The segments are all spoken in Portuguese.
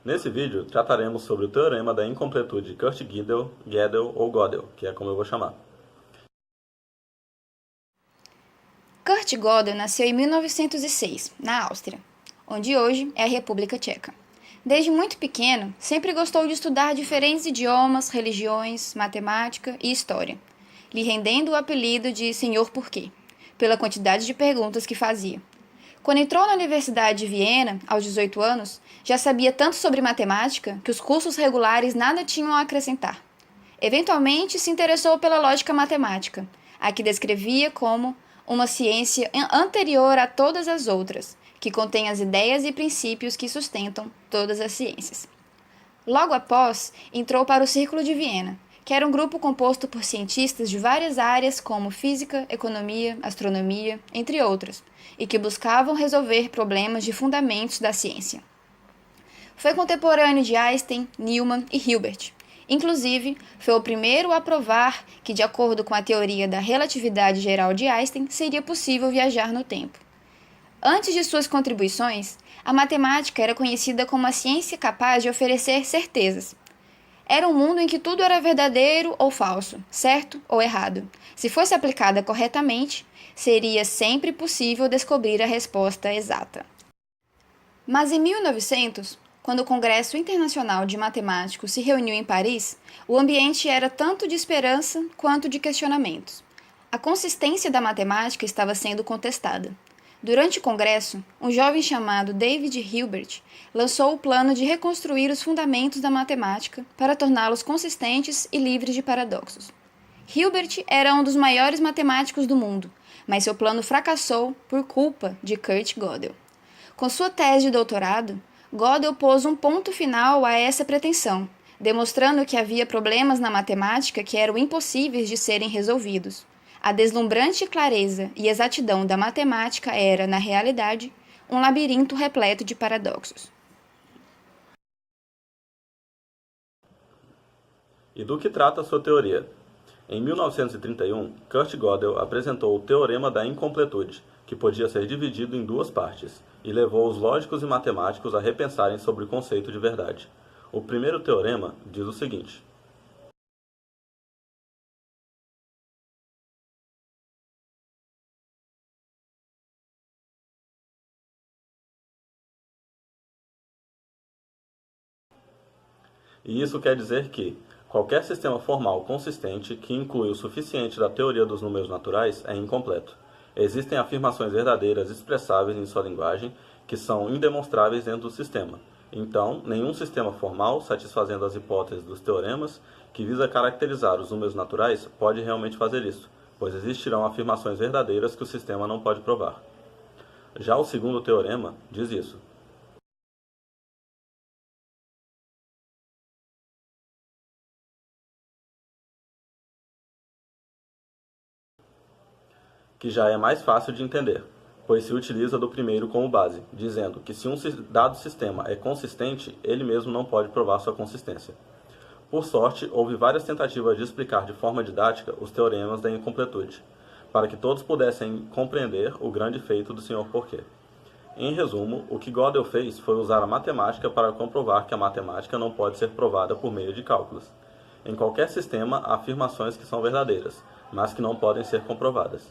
Nesse vídeo, trataremos sobre o Teorema da Incompletude de Kurt-Gödel, Gödel ou Gödel, que é como eu vou chamar. Kurt Gödel nasceu em 1906, na Áustria, onde hoje é a República Tcheca. Desde muito pequeno, sempre gostou de estudar diferentes idiomas, religiões, matemática e história, lhe rendendo o apelido de Senhor Porquê, pela quantidade de perguntas que fazia. Quando entrou na Universidade de Viena, aos 18 anos, já sabia tanto sobre matemática que os cursos regulares nada tinham a acrescentar. Eventualmente, se interessou pela lógica matemática, a que descrevia como uma ciência anterior a todas as outras, que contém as ideias e princípios que sustentam todas as ciências. Logo após, entrou para o Círculo de Viena, que era um grupo composto por cientistas de várias áreas como física, economia, astronomia, entre outras, e que buscavam resolver problemas de fundamentos da ciência. Foi contemporâneo de Einstein, Newman e Hilbert. Inclusive, foi o primeiro a provar que, de acordo com a teoria da relatividade geral de Einstein, seria possível viajar no tempo. Antes de suas contribuições, a matemática era conhecida como a ciência capaz de oferecer certezas. Era um mundo em que tudo era verdadeiro ou falso, certo ou errado. Se fosse aplicada corretamente, seria sempre possível descobrir a resposta exata. Mas em 1900, quando o Congresso Internacional de Matemáticos se reuniu em Paris, o ambiente era tanto de esperança quanto de questionamentos. A consistência da matemática estava sendo contestada. Durante o congresso, um jovem chamado David Hilbert lançou o plano de reconstruir os fundamentos da matemática para torná-los consistentes e livres de paradoxos. Hilbert era um dos maiores matemáticos do mundo, mas seu plano fracassou por culpa de Kurt Gödel. Com sua tese de doutorado, Gödel pôs um ponto final a essa pretensão, demonstrando que havia problemas na matemática que eram impossíveis de serem resolvidos. A deslumbrante clareza e exatidão da matemática era, na realidade, um labirinto repleto de paradoxos. E do que trata a sua teoria? Em 1931, Kurt Gödel apresentou o Teorema da Incompletude, que podia ser dividido em duas partes, e levou os lógicos e matemáticos a repensarem sobre o conceito de verdade. O primeiro teorema diz o seguinte: e isso quer dizer que qualquer sistema formal consistente que inclui o suficiente da teoria dos números naturais é incompleto. Existem afirmações verdadeiras expressáveis em sua linguagem que são indemonstráveis dentro do sistema. Então, nenhum sistema formal, satisfazendo as hipóteses dos teoremas, que visa caracterizar os números naturais, pode realmente fazer isso, pois existirão afirmações verdadeiras que o sistema não pode provar. Já o segundo teorema diz isso: que já é mais fácil de entender, pois se utiliza do primeiro como base, dizendo que se um dado sistema é consistente, ele mesmo não pode provar sua consistência. Por sorte, houve várias tentativas de explicar de forma didática os teoremas da incompletude, para que todos pudessem compreender o grande feito do Senhor Porquê. Em resumo, o que Gödel fez foi usar a matemática para comprovar que a matemática não pode ser provada por meio de cálculos. Em qualquer sistema, há afirmações que são verdadeiras, mas que não podem ser comprovadas.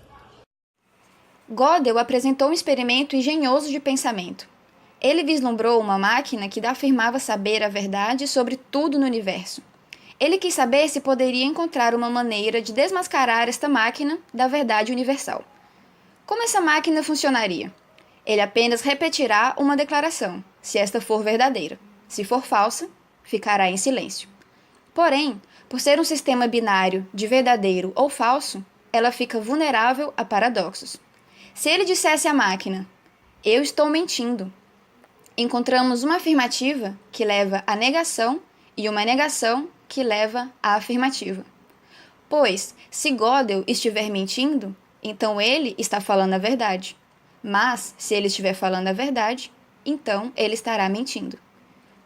Gödel apresentou um experimento engenhoso de pensamento. Ele vislumbrou uma máquina que afirmava saber a verdade sobre tudo no universo. Ele quis saber se poderia encontrar uma maneira de desmascarar esta máquina da verdade universal. Como essa máquina funcionaria? Ele apenas repetirá uma declaração, se esta for verdadeira. Se for falsa, ficará em silêncio. Porém, por ser um sistema binário de verdadeiro ou falso, ela fica vulnerável a paradoxos. Se ele dissesse à máquina, eu estou mentindo, encontramos uma afirmativa que leva à negação e uma negação que leva à afirmativa. Pois, se Gödel estiver mentindo, então ele está falando a verdade. Mas, se ele estiver falando a verdade, então ele estará mentindo.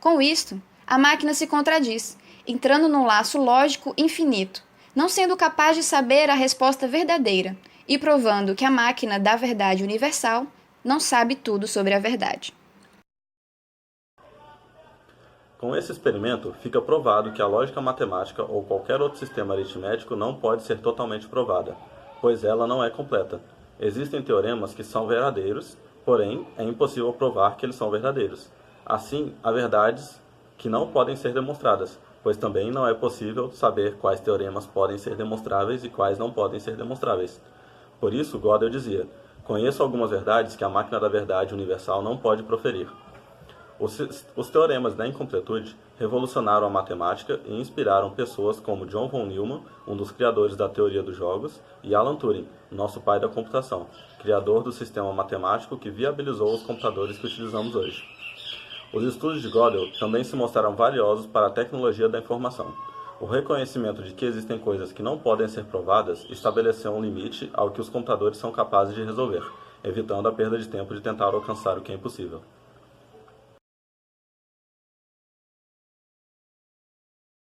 Com isto, a máquina se contradiz, entrando num laço lógico infinito, não sendo capaz de saber a resposta verdadeira, e provando que a máquina da verdade universal não sabe tudo sobre a verdade. Com esse experimento, fica provado que a lógica matemática ou qualquer outro sistema aritmético não pode ser totalmente provada, pois ela não é completa. Existem teoremas que são verdadeiros, porém é impossível provar que eles são verdadeiros. Assim, há verdades que não podem ser demonstradas, pois também não é possível saber quais teoremas podem ser demonstráveis e quais não podem ser demonstráveis. Por isso, Gödel dizia: conheço algumas verdades que a máquina da verdade universal não pode proferir. Os teoremas da incompletude revolucionaram a matemática e inspiraram pessoas como John von Neumann, um dos criadores da teoria dos jogos, e Alan Turing, nosso pai da computação, criador do sistema matemático que viabilizou os computadores que utilizamos hoje. Os estudos de Gödel também se mostraram valiosos para a tecnologia da informação. O reconhecimento de que existem coisas que não podem ser provadas estabeleceu um limite ao que os computadores são capazes de resolver, evitando a perda de tempo de tentar alcançar o que é impossível.